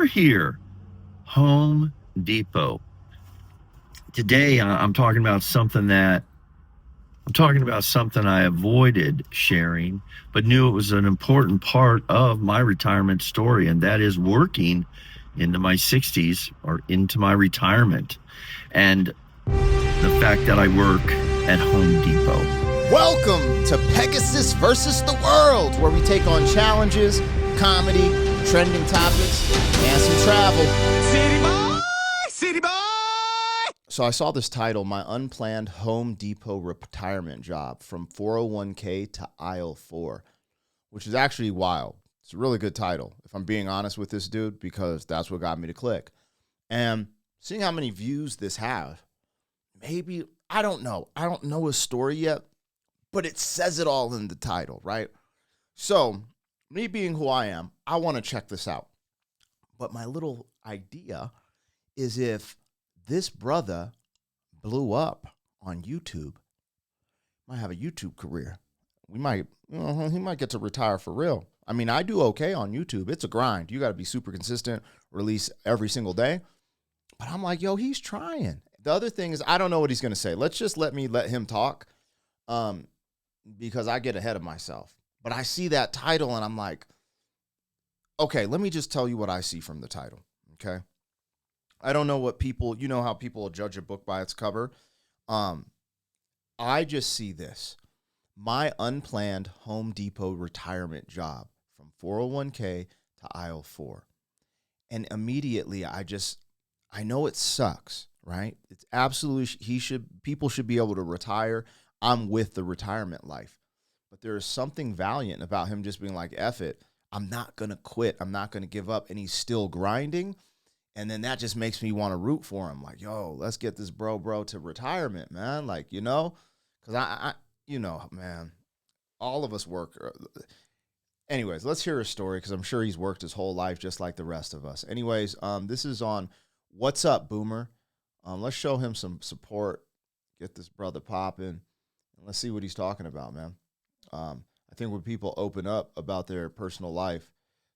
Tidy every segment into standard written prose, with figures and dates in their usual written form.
here, Home Depot. Today, I'm talking about something I avoided sharing, but knew it was an important part of my retirement story, and that is working into my 60s or into my retirement, and the fact that I work at Home Depot. Welcome to Pegasus versus the World, where we take on challenges, comedy, trending topics, and some travel. City boy, city boy. So I saw this title, My Unplanned Home Depot Retirement Job, from 401k to aisle 4, which is actually wild. It's a really good title, if I'm being honest with this dude, because that's what got me to click. And seeing how many views this have, maybe, I don't know his story yet, but it says it all in the title, right? So, me being who I am, I want to check this out. But my little idea is if this brother blew up on YouTube, might have a YouTube career. He might get to retire for real. I mean, I do okay on YouTube. It's a grind. You got to be super consistent, release every single day. But I'm like, yo, he's trying. The other thing is, I don't know what he's going to say. Let him talk, because I get ahead of myself. But I see that title and I'm like, okay, let me just tell you what I see from the title, okay? I don't know what people, you know how people will judge a book by its cover. I just see this. My unplanned Home Depot retirement job from 401k to aisle 4. And immediately I know it sucks, right? It's absolutely, people should be able to retire. I'm with the retirement life. But there is something valiant about him just being like, F it. I'm not going to quit. I'm not going to give up. And he's still grinding. And then that just makes me want to root for him. Like, yo, let's get this bro to retirement, man. Like, because I man, all of us work. Anyways, let's hear his story, because I'm sure he's worked his whole life just like the rest of us. Anyways, this is on What's Up, Boomer. Let's show him some support, get this brother popping, and let's see what he's talking about, man. I think when people open up about their personal life,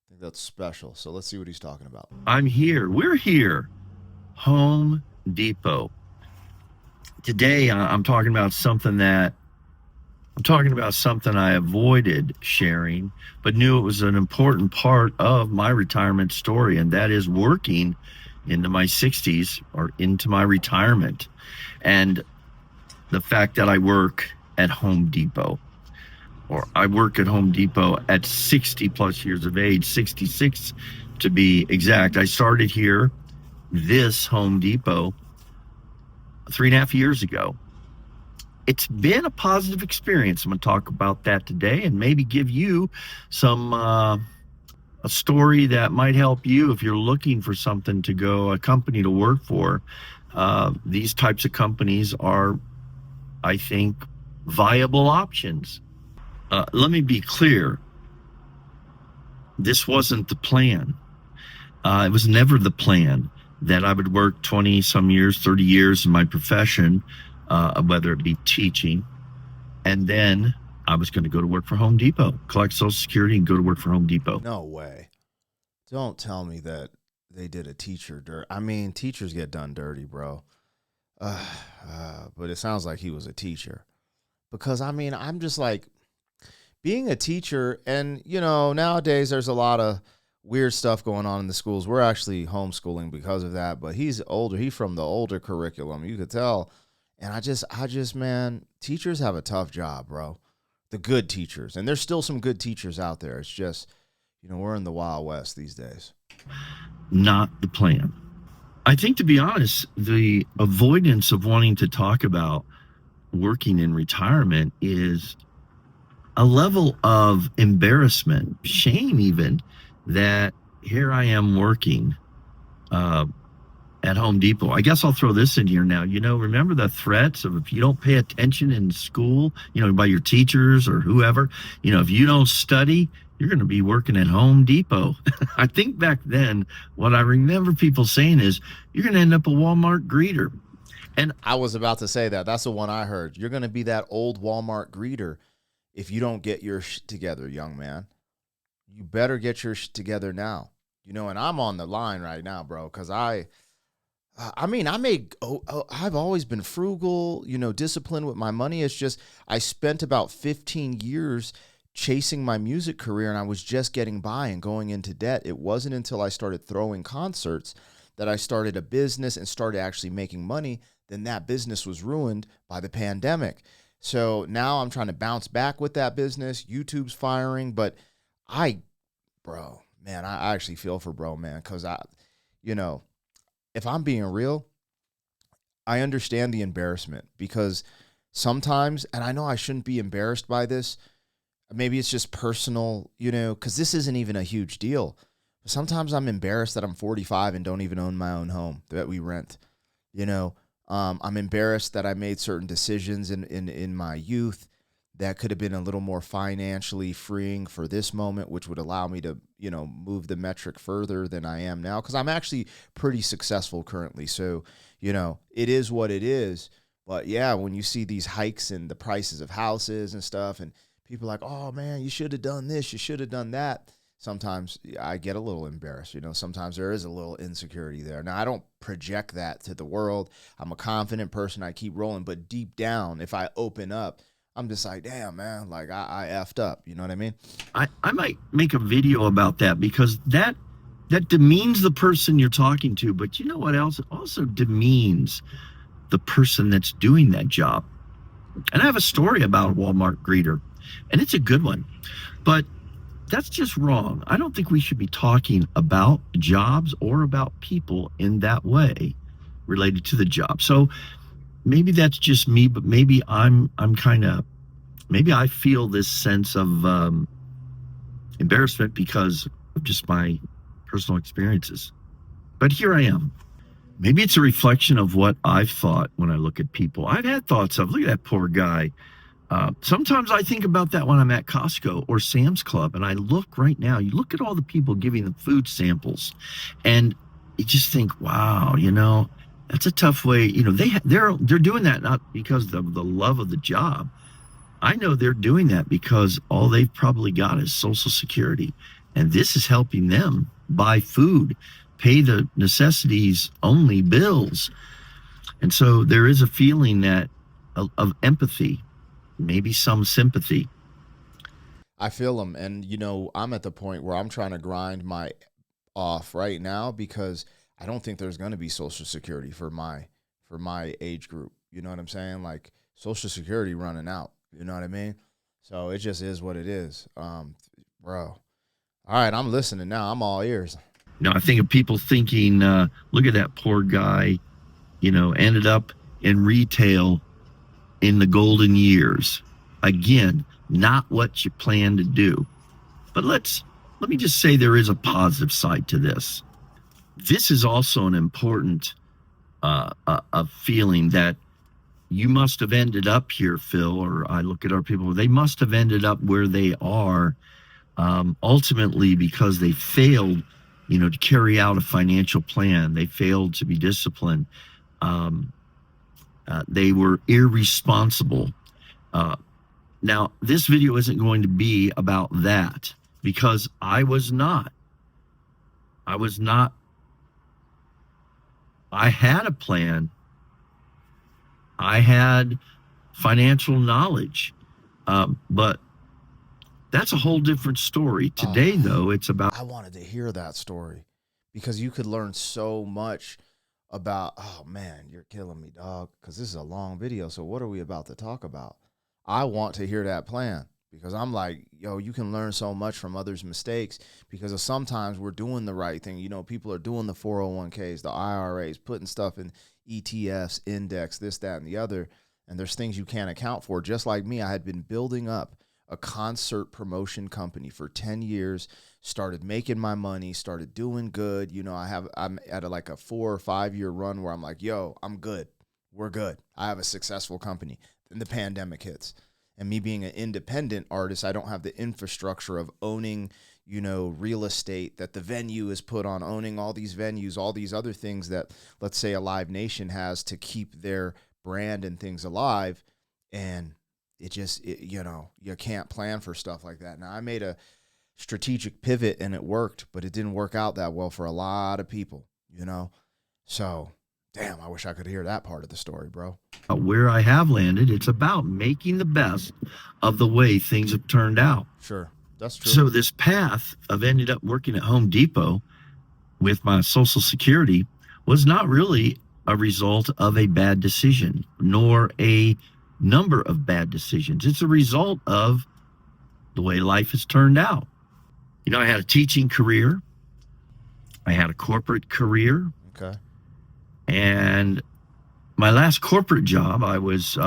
I think that's special. So let's see what he's talking about. We're here, Home Depot. Today, I'm talking about something I avoided sharing, but knew it was an important part of my retirement story, and that is working into my 60s or into my retirement, and the fact that I work at Home Depot. Or I work at Home Depot at 60 plus years of age, 66 to be exact. I started here, this Home Depot, 3.5 years ago. It's been a positive experience. I'm going to talk about that today and maybe give you some, a story that might help you if you're looking for something to go, a company to work for. These types of companies are, I think, viable options. Let me be clear. This wasn't the plan. It was never the plan that I would work 20 some years, 30 years in my profession, whether it be teaching, and then I was going to go to work for Home Depot, collect Social Security and go to work for Home Depot. No way. Don't tell me that they did a teacher dirt. I mean, teachers get done dirty, bro. But it sounds like he was a teacher. Because, I mean, I'm just like, being a teacher, and, nowadays there's a lot of weird stuff going on in the schools. We're actually homeschooling because of that, but he's older. He's from the older curriculum. You could tell. And I just, man, teachers have a tough job, bro. The good teachers. And there's still some good teachers out there. It's just, we're in the Wild West these days. Not the plan. I think, to be honest, the avoidance of wanting to talk about working in retirement is a level of embarrassment, shame even, that here I am working at Home Depot. I guess I'll throw this in here now. Remember the threats of if you don't pay attention in school, by your teachers or whoever, if you don't study, you're going to be working at Home Depot. I think back then, what I remember people saying is, you're going to end up a Walmart greeter. And I was about to say that. That's the one I heard. You're going to be that old Walmart greeter if you don't get your shit together, young man. You better get your shit together now. and I'm on the line right now, bro, because I mean, I've always been frugal, disciplined with my money. It's just I spent about 15 years chasing my music career, and I was just getting by and going into debt. It wasn't until I started throwing concerts that I started a business and started actually making money. Then that business was ruined by the pandemic. So now I'm trying to bounce back with that business. YouTube's firing, but bro, man, I actually feel for bro, man, because you know, if I'm being real, I understand the embarrassment because sometimes, and I know I shouldn't be embarrassed by this, maybe it's just personal, because this isn't even a huge deal. But sometimes I'm embarrassed that I'm 45 and don't even own my own home that we rent. I'm embarrassed that I made certain decisions in my youth that could have been a little more financially freeing for this moment, which would allow me to, move the metric further than I am now. Because I'm actually pretty successful currently. So, it is what it is. But yeah, when you see these hikes in the prices of houses and stuff, and people are like, oh man, you should have done this, you should have done that. Sometimes I get a little embarrassed. Sometimes there is a little insecurity there. Now, I don't project that to the world. I'm a confident person. I keep rolling. But deep down, if I open up, I'm just like, damn, man, like I effed up. You know what I mean? I might make a video about that because that demeans the person you're talking to. But you know what else? It also demeans the person that's doing that job. And I have a story about a Walmart greeter, and it's a good one. But that's just wrong. I don't think we should be talking about jobs or about people in that way related to the job. So maybe that's just me, but maybe maybe I feel this sense of embarrassment because of just my personal experiences. But here I am. Maybe it's a reflection of what I've thought when I look at people. I've had thoughts of, look at that poor guy. Sometimes I think about that when I'm at Costco or Sam's Club, and I look right now, you look at all the people giving the food samples, and you just think, wow, that's a tough way. They're doing that not because of the love of the job. I know they're doing that because all they've probably got is Social Security, and this is helping them buy food, pay the necessities only bills. And so there is a feeling that of empathy, maybe some sympathy. I feel them. And, I'm at the point where I'm trying to grind my off right now because I don't think there's going to be Social Security for my age group. You know what I'm saying? Like Social Security running out. You know what I mean? So it just is what it is. Bro. All right, I'm listening now. I'm all ears. I think of people thinking, look at that poor guy, ended up in retail in the golden years. Again, not what you plan to do. But let me just say there is a positive side to this. This is also an important a feeling that you must have ended up here, Phil, or I look at our people, they must have ended up where they are ultimately because they failed, to carry out a financial plan. They failed to be disciplined. They were irresponsible. Now, this video isn't going to be about that because I was not. I had a plan. I had financial knowledge, but that's a whole different story. Today, though, it's about... I wanted to hear that story because you could learn so much about, oh man, you're killing me, dog, because this is a long video. So what are we about to talk about? I want to hear that plan because I'm like, yo, you can learn so much from others' mistakes because sometimes we're doing the right thing. People are doing the 401ks, the IRAs, putting stuff in ETFs, index, this, that, and the other. And there's things you can't account for. Just like me, I had been building up a concert promotion company for 10 years, started making my money, started doing good. I'm at like a 4 or 5 year run where I'm like, yo, I'm good. We're good. I have a successful company. Then the pandemic hits. And me being an independent artist, I don't have the infrastructure of owning, real estate that the venue is put on, owning all these venues, all these other things that, let's say, a Live Nation has to keep their brand and things alive. And you can't plan for stuff like that. Now, I made strategic pivot and it worked, but it didn't work out that well for a lot of people, So, damn, I wish I could hear that part of the story, bro. Where I have landed, it's about making the best of the way things have turned out. Sure. That's true. So this path of ended up working at Home Depot with my Social Security was not really a result of a bad decision, nor a number of bad decisions. It's a result of the way life has turned out. I had a teaching career. I had a corporate career. Okay. And my last corporate job, I was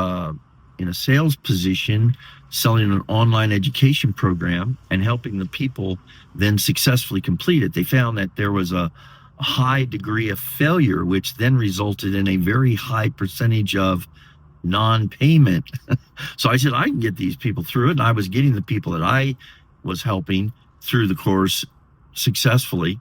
in a sales position selling an online education program and helping the people then successfully complete it. They found that there was a high degree of failure, which then resulted in a very high percentage of non-payment. So I said, I can get these people through it. And I was getting the people that I was helping through the course successfully.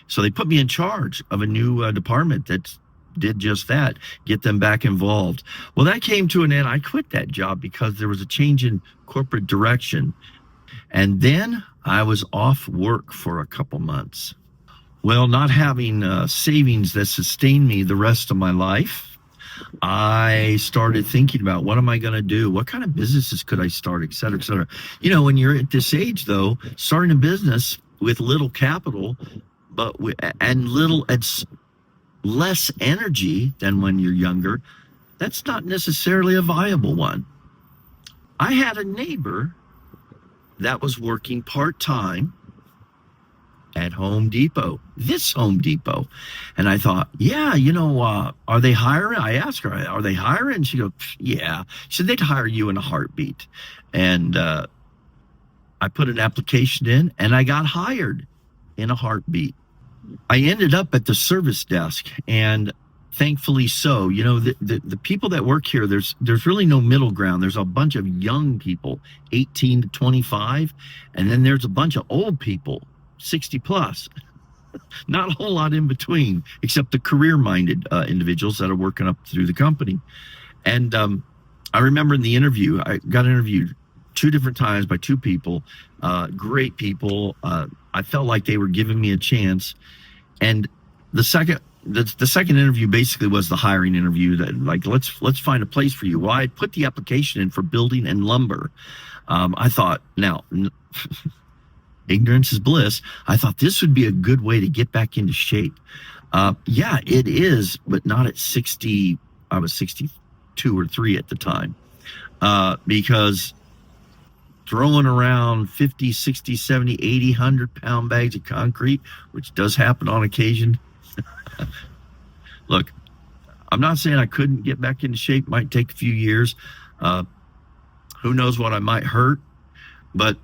So they put me in charge of a new department that did just that, get them back involved. Well, that came to an end. I quit that job because there was a change in corporate direction. And then I was off work for a couple months. Well, not having savings that sustained me the rest of my life, I started thinking about what am I going to do? What kind of businesses could I start, et cetera, et cetera. When you're at this age, though, starting a business with little capital, and less energy than when you're younger, that's not necessarily a viable one. I had a neighbor that was working part-time at Home Depot, this Home Depot. And I thought, yeah, are they hiring? I asked her, are they hiring? She goes, yeah. She said, they'd hire you in a heartbeat. And I put an application in and I got hired in a heartbeat. I ended up at the service desk, and thankfully so. The people that work here, there's really no middle ground. There's a bunch of young people, 18 to 25, and then there's a bunch of old people, 60 plus. Not a whole lot in between, except the career-minded individuals that are working up through the company. And I remember in the interview, I got interviewed 2 different times by 2 people, great people. I felt like they were giving me a chance. And the second interview basically was the hiring interview, that like, let's find a place for you. Well, I put the application in for building and lumber. I thought, now, ignorance is bliss. I thought this would be a good way to get back into shape. Yeah, it is, but not at 60. I was 62 or 3 at the time, because throwing around 50, 60, 70, 80, 100-pound bags of concrete, which does happen on occasion. Look, I'm not saying I couldn't get back into shape. Might take a few years. Who knows what I might hurt. But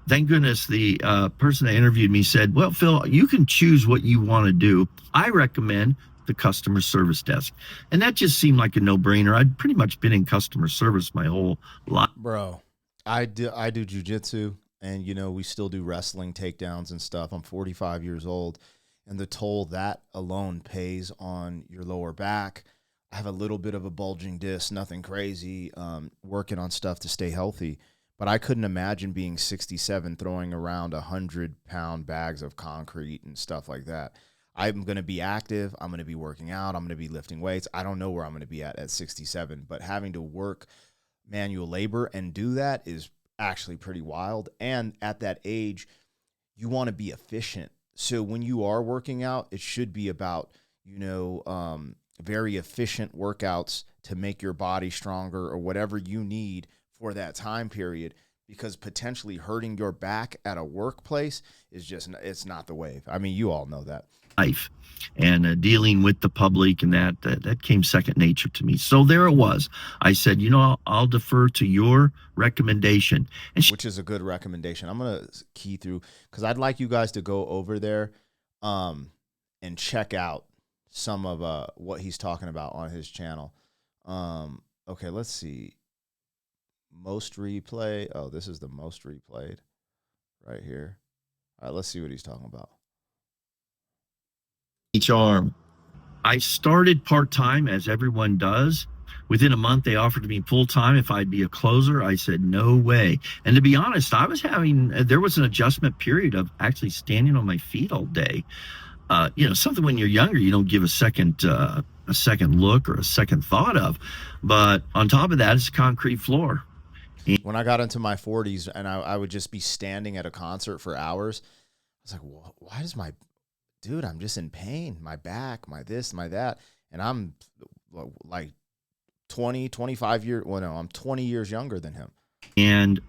thank goodness the person that interviewed me said, well, Phil, you can choose what you want to do. I recommend the customer service desk. And that just seemed like a no-brainer. I'd pretty much been in customer service my whole life. Bro, I do jujitsu, and we still do wrestling takedowns and stuff. I'm 45 years old, and the toll that alone pays on your lower back. I have a little bit of a bulging disc, nothing crazy, working on stuff to stay healthy. But I couldn't imagine being 67 throwing around 100-pound bags of concrete and stuff like that. I'm going to be active. I'm going to be working out. I'm going to be lifting weights. I don't know where I'm going to be at 67, but having to work manual labor and do that is actually pretty wild. And at that age, you want to be efficient. So when you are working out, it should be about, very efficient workouts to make your body stronger or whatever you need for that time period, because potentially hurting your back at a workplace is it's not the wave. I mean, you all know that. Life and dealing with the public, and that came second nature to me. So there it was. I said, I'll defer to your recommendation, which is a good recommendation. I'm gonna key through, because I'd like you guys to go over there, and check out some of what he's talking about on his channel. Okay, let's see. Most replay. Oh, this is the most replayed right here. All right, let's see what he's talking about. Each arm. I started part-time, as everyone does, Within a month, they offered me full time if I'd be a closer. I said, no way. And to be honest, there was an adjustment period of actually standing on my feet all day. Something when you're younger, you don't give a second look or a second thought of. But on top of that, it's a concrete floor. When I got into my 40s and I would just be standing at a concert for hours, I was like, well, why does dude, I'm just in pain. My back, my this, my that. And I'm like 20, 25 years. Well, no, I'm 20 years younger than him. And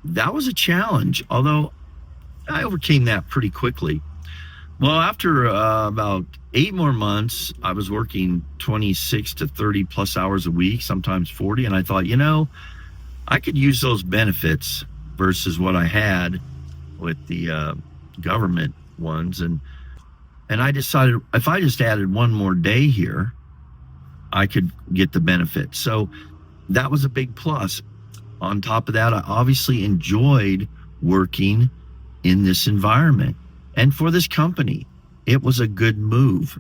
that was a challenge, although I overcame that pretty quickly. Well, after about 8 more months, I was working 26 to 30 plus hours a week, sometimes 40. And I thought, I could use those benefits versus what I had with the government ones. And I decided if I just added one more day here, I could get the benefit. So that was a big plus. On top of that, I obviously enjoyed working in this environment. And for this company, it was a good move.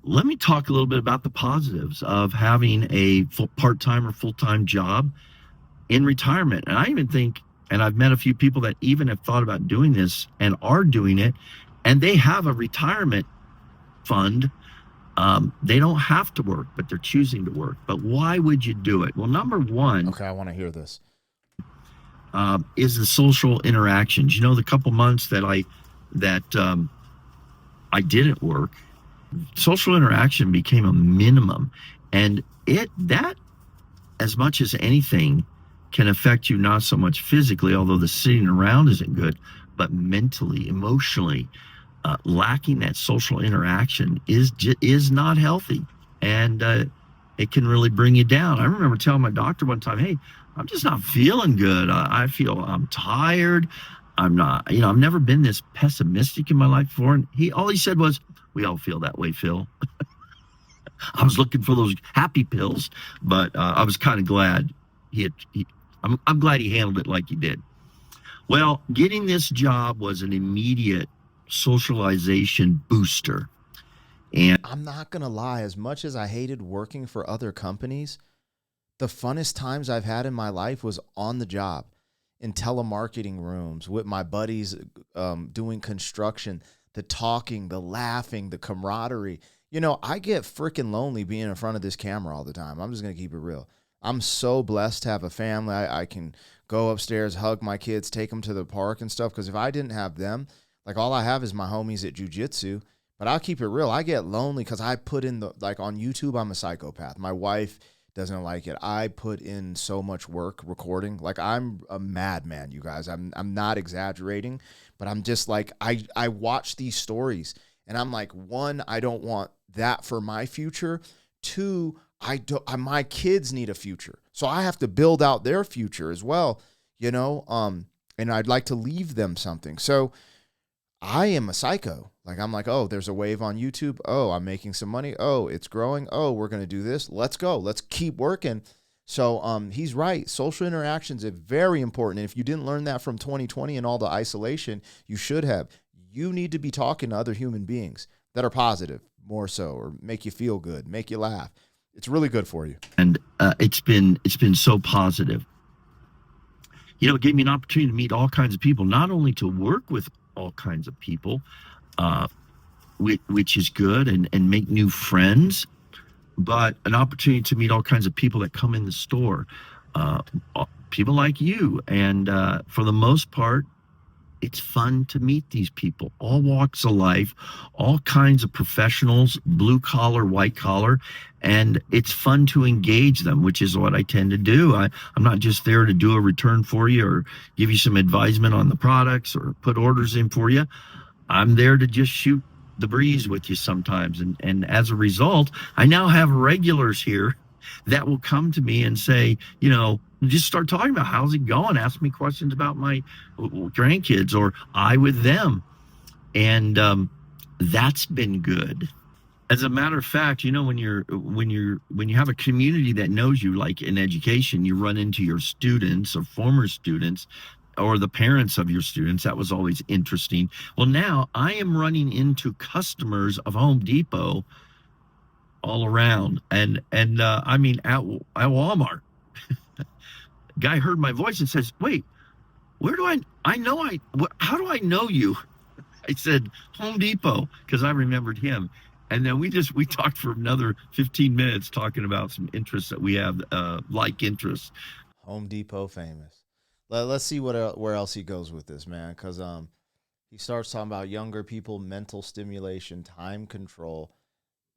Let me talk a little bit about the positives of having a part-time or full-time job in retirement. And I even think, and I've met a few people that even have thought about doing this and are doing it, and they have a retirement fund. They don't have to work, but they're choosing to work. But why would you do it? Well, number one. Okay, I want to hear this. Is the social interactions. The couple months that I didn't work, social interaction became a minimum, and that as much as anything can affect you, not so much physically, although the sitting around isn't good, but mentally, emotionally. Lacking that social interaction is not healthy, and it can really bring you down. I remember telling my doctor one time, "Hey, I'm just not feeling good. I feel I'm tired. I'm not, I've never been this pessimistic in my life before." And all he said was, "We all feel that way, Phil." I was looking for those happy pills, but I was kind of glad I'm glad he handled it like he did. Well, getting this job was an immediate socialization booster. And I'm not going to lie, as much as I hated working for other companies, the funnest times I've had in my life was on the job, in telemarketing rooms with my buddies, doing construction, the talking, the laughing, the camaraderie. I get freaking lonely being in front of this camera all the time. I'm just going to keep it real. I'm so blessed to have a family. I can go upstairs, hug my kids, take them to the park and stuff. Because if I didn't have them, like all I have is my homies at jiu-jitsu. But I'll keep it real. I get lonely because I put in on YouTube, I'm a psychopath. My wife doesn't like it. I put in so much work recording. Like I'm a madman, you guys. I'm not exaggerating, but I'm just like, I watch these stories and I'm like, one, I don't want that for my future. Two, my kids need a future. So I have to build out their future as well, and I'd like to leave them something. So I am a psycho. Like I'm like, oh, there's a wave on YouTube. Oh, I'm making some money. Oh, it's growing. Oh, we're going to do this. Let's go. Let's keep working. So he's right. Social interactions are very important. And if you didn't learn that from 2020 and all the isolation, you should have. You need to be talking to other human beings that are positive more so, or make you feel good, make you laugh. It's really good for you. And it's been so positive. It gave me an opportunity to meet all kinds of people, not only to work with all kinds of people, which is good, and make new friends, but an opportunity to meet all kinds of people that come in the store, people like you. And for the most part, it's fun to meet these people, all walks of life, all kinds of professionals, blue collar, white collar, and it's fun to engage them, which is what I tend to do. I'm not just there to do a return for you or give you some advisement on the products or put orders in for you. I'm there to just shoot the breeze with you sometimes. And as a result, I now have regulars here that will come to me and say, just start talking about how's it going, ask me questions about my grandkids, or I with them. And that's been good. As a matter of fact, when you have a community that knows you, like in education, you run into your students or former students or the parents of your students. That was always interesting. Well, now I am running into customers of Home Depot all around. And I mean, at Walmart, guy heard my voice and says, "Wait, where do how do I know you?" I said, "Home Depot," because I remembered him. And then we talked for another 15 minutes talking about some interests that we have, like interests. Home Depot famous. Let's see where else he goes with this, man. Because he starts talking about younger people, mental stimulation, time control.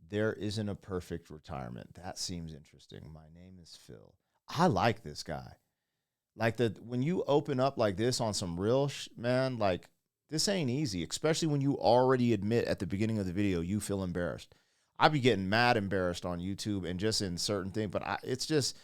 There isn't a perfect retirement. That seems interesting. My name is Phil. I like this guy. Like when you open up like this on some real man, like this ain't easy, especially when you already admit at the beginning of the video you feel embarrassed. I be getting mad embarrassed on YouTube and just in certain things, but it's just,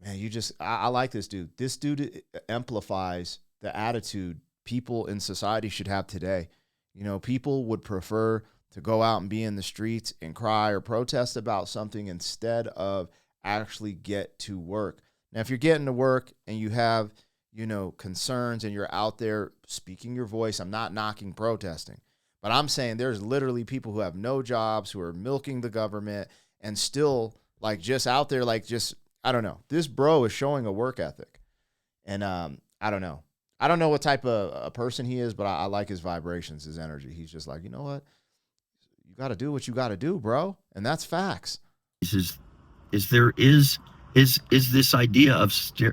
man, I like this dude. This dude amplifies the attitude people in society should have today. You know, people would prefer to go out and be in the streets and cry or protest about something instead of actually get to work. Now, if you're getting to work and you have, you know, concerns and you're out there speaking your voice, I'm not knocking protesting, but I'm saying there's literally people who have no jobs, who are milking the government and still like just out there, like just, I don't know. This bro is showing a work ethic. And I don't know. I don't know what type of a person he is, but I like his vibrations, his energy. He's just like, you know what? You got to do what you got to do, bro. And that's facts. Is this idea of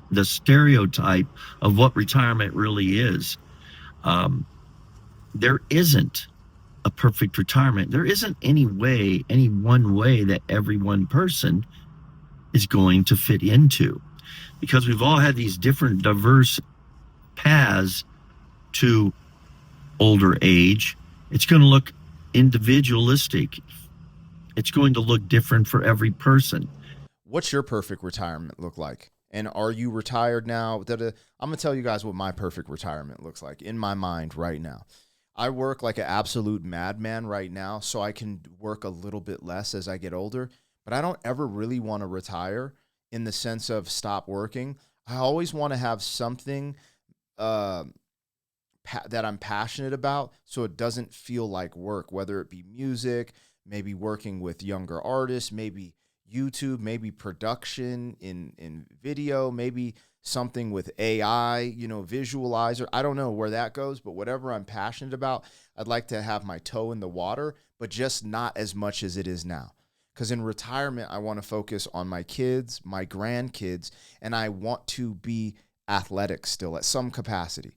the stereotype of what retirement really is. There isn't a perfect retirement. There isn't any one way that every one person is going to fit into, because we've all had these different diverse paths to older age. It's going to look individualistic. It's going to look different for every person. What's your perfect retirement look like? And are you retired now? I'm going to tell you guys what my perfect retirement looks like in my mind right now. I work like an absolute madman right now, so I can work a little bit less as I get older, but I don't ever really want to retire in the sense of stop working. I always want to have something that I'm passionate about, so it doesn't feel like work, whether it be music, maybe working with younger artists, maybe YouTube, maybe production in video, maybe something with AI, you know, visualizer. I don't know where that goes, but whatever I'm passionate about, I'd like to have my toe in the water, but just not as much as it is now. Because in retirement, I want to focus on my kids, my grandkids, and I want to be athletic still at some capacity.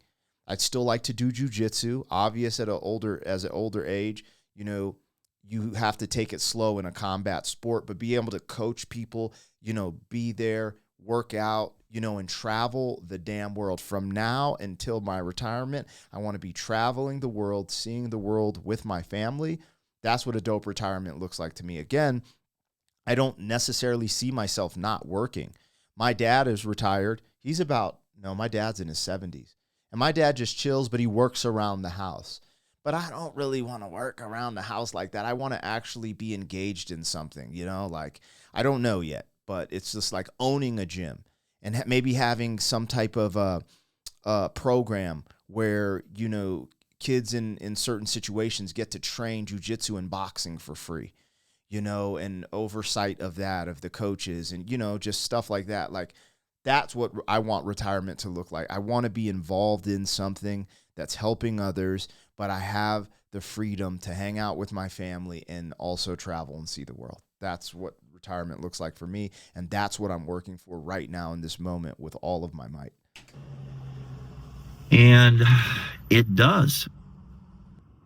I'd still like to do jujitsu. Obvious at an older age, you know, you have to take it slow in a combat sport, but be able to coach people, you know, be there, work out, you know, and travel the damn world. From now until my retirement, I want to be traveling the world, seeing the world with my family. That's what a dope retirement looks like to me. Again, I don't necessarily see myself not working. My dad is retired. My dad's in his 70s. And my dad just chills, but he works around the house. But I don't really want to work around the house like that. I want to actually be engaged in something, you know, like I don't know yet, but it's just like owning a gym and maybe having some type of program where, you know, kids in certain situations get to train jujitsu and boxing for free, you know, and oversight of that, of the coaches and, you know, just stuff like that. Like that's what I want retirement to look like. I want to be involved in something that's helping others, but I have the freedom to hang out with my family and also travel and see the world. That's what retirement looks like for me, and that's what I'm working for right now in this moment with all of my might. And it does.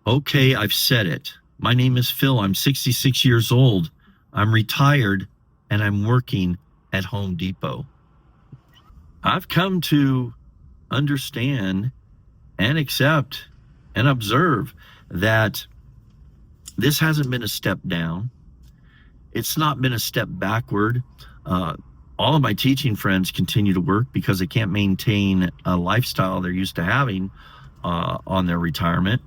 Okay, I've said it. My name is Phil. I'm 66 years old. I'm retired, and I'm working at Home Depot. I've come to understand and accept and observe that this hasn't been a step down. It's not been a step backward. All of my teaching friends continue to work because they can't maintain a lifestyle they're used to having on their retirement.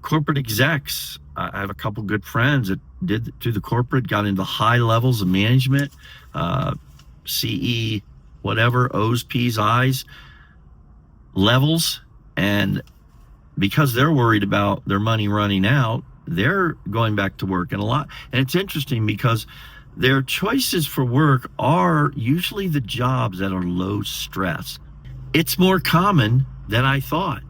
Corporate execs, I have a couple good friends that did through the corporate, got into high levels of management, CE, whatever, O's, P's, I's levels. And because they're worried about their money running out, they're going back to work, and it's interesting because their choices for work are usually the jobs that are low stress. It's more common than I thought.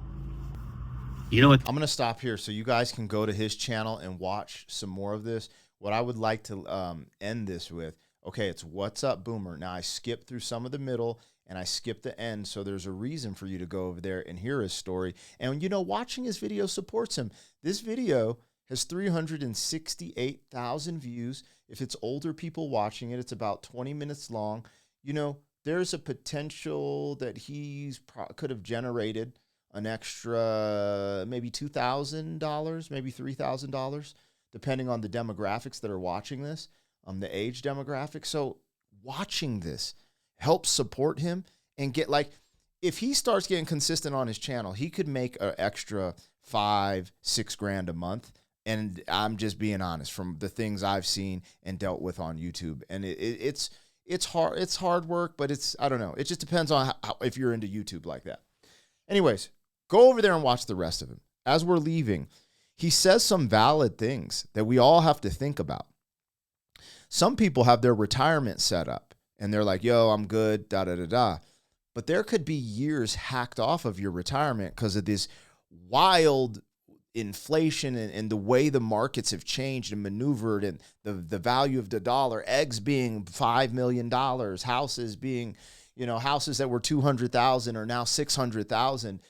You know what? I'm going to stop here so you guys can go to his channel and watch some more of this. What I would like to end this with, okay, it's What's Up Boomer. Now, I skipped through some of the middle and I skipped the end, so there's a reason for you to go over there and hear his story. And, watching his video supports him. This video has 368,000 views. If it's older people watching it, it's about 20 minutes long. There's a potential that could have generated an extra maybe $2,000, maybe $3,000, depending on the demographics that are watching this, the age demographic. So watching this helps support him and get, like, if he starts getting consistent on his channel, he could make an extra $5-6 grand a month. And I'm just being honest from the things I've seen and dealt with on YouTube. And it's hard. It's hard work, but I don't know. It just depends on if you're into YouTube like that. Anyways, go over there and watch the rest of him. As we're leaving, he says some valid things that we all have to think about. Some people have their retirement set up and they're like, yo, I'm good, da-da-da-da. But there could be years hacked off of your retirement because of this wild inflation and the way the markets have changed and maneuvered, and the value of the dollar, eggs being $5 million, houses being, houses that were 200,000 are now 600,000,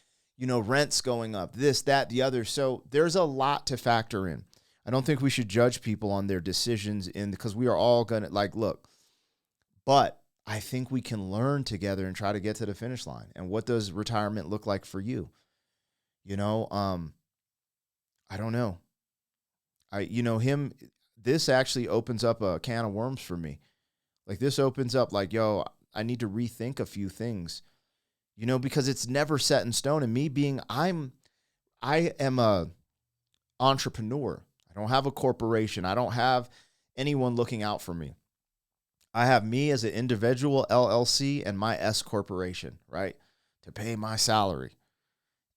rents going up, this, that, the other. So there's a lot to factor in. I don't think we should judge people on their decisions because we are all going to look, but I think we can learn together and try to get to the finish line. And what does retirement look like for you? I don't know. This actually opens up a can of worms for me. Like, this opens up yo, I need to rethink a few things, because it's never set in stone. And me being, I am a entrepreneur. I don't have a corporation. I don't have anyone looking out for me. I have me as an individual LLC and my S corporation, right, to pay my salary.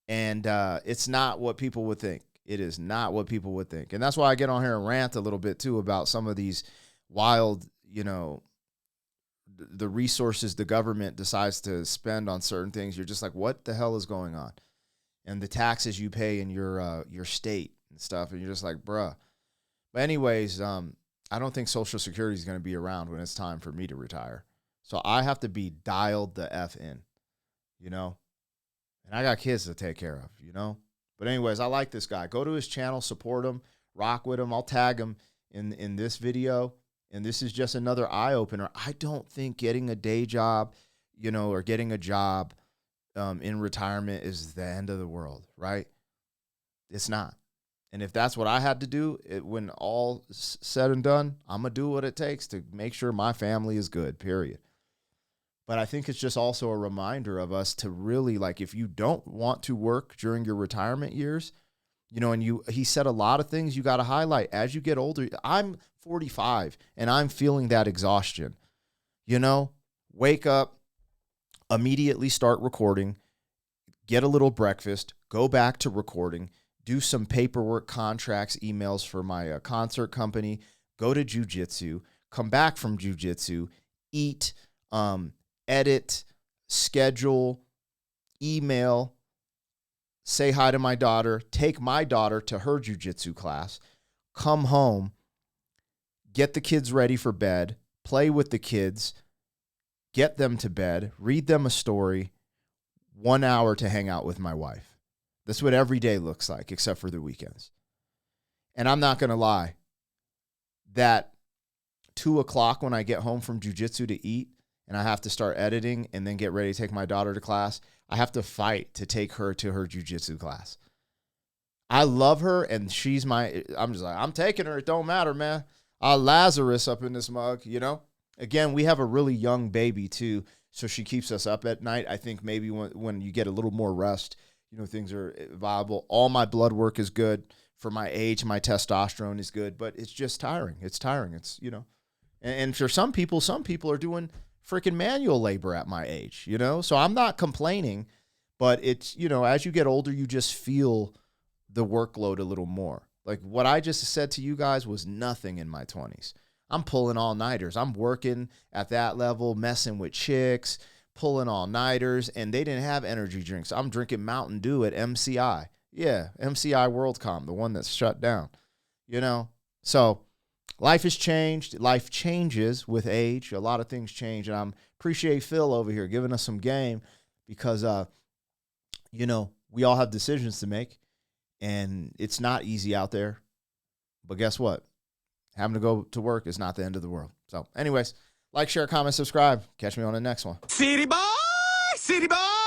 And it's not what people would think. It is not what people would think. And that's why I get on here and rant a little bit too about some of these wild, the resources the government decides to spend on certain things. You're just like, what the hell is going on? And the taxes you pay in your state and stuff. And you're just like, bruh. But anyways, I don't think Social Security is going to be around when it's time for me to retire. So I have to be dialed the F in, and I got kids to take care of, But anyways, I like this guy. Go to his channel, support him, rock with him. I'll tag him in this video. And this is just another eye-opener. I don't think getting a day job, or getting a job in retirement is the end of the world, right? It's not. And if that's what I had to do, when all said and done, I'm going to do what it takes to make sure my family is good, period. But I think it's just also a reminder of us to really, if you don't want to work during your retirement years, and he said a lot of things you got to highlight as you get older. I'm 45 and I'm feeling that exhaustion, wake up, immediately start recording, get a little breakfast, go back to recording, do some paperwork, contracts, emails for my concert company, go to jujitsu, come back from jujitsu, eat, edit, schedule, email, say hi to my daughter, take my daughter to her jujitsu class, come home, get the kids ready for bed, play with the kids, get them to bed, read them a story, 1 hour to hang out with my wife. That's what every day looks like, except for the weekends. And I'm not going to lie, that 2 o'clock when I get home from jujitsu to eat, and I have to start editing and then get ready to take my daughter to class, I have to fight to take her to her jujitsu class. I love her, and I'm just like, I'm taking her. It don't matter, man. Lazarus up in this mug, Again, we have a really young baby, too, so she keeps us up at night. I think maybe when you get a little more rest, things are viable. All my blood work is good. For my age, my testosterone is good, but it's just tiring. It's tiring. It's, and for some people are doing freaking manual labor at my age, So I'm not complaining, but it's, as you get older, you just feel the workload a little more. Like what I just said to you guys was nothing in my 20s. I'm pulling all-nighters. I'm working at that level, messing with chicks, pulling all-nighters, and they didn't have energy drinks. I'm drinking Mountain Dew at MCI. Yeah, MCI WorldCom, the one that's shut down. So life has changed. Life changes with age. A lot of things change, and I appreciate Phil over here giving us some game because, we all have decisions to make, and it's not easy out there. But guess what? Having to go to work is not the end of the world. So anyways, like, share, comment, subscribe. Catch me on the next one. City boy, city boy.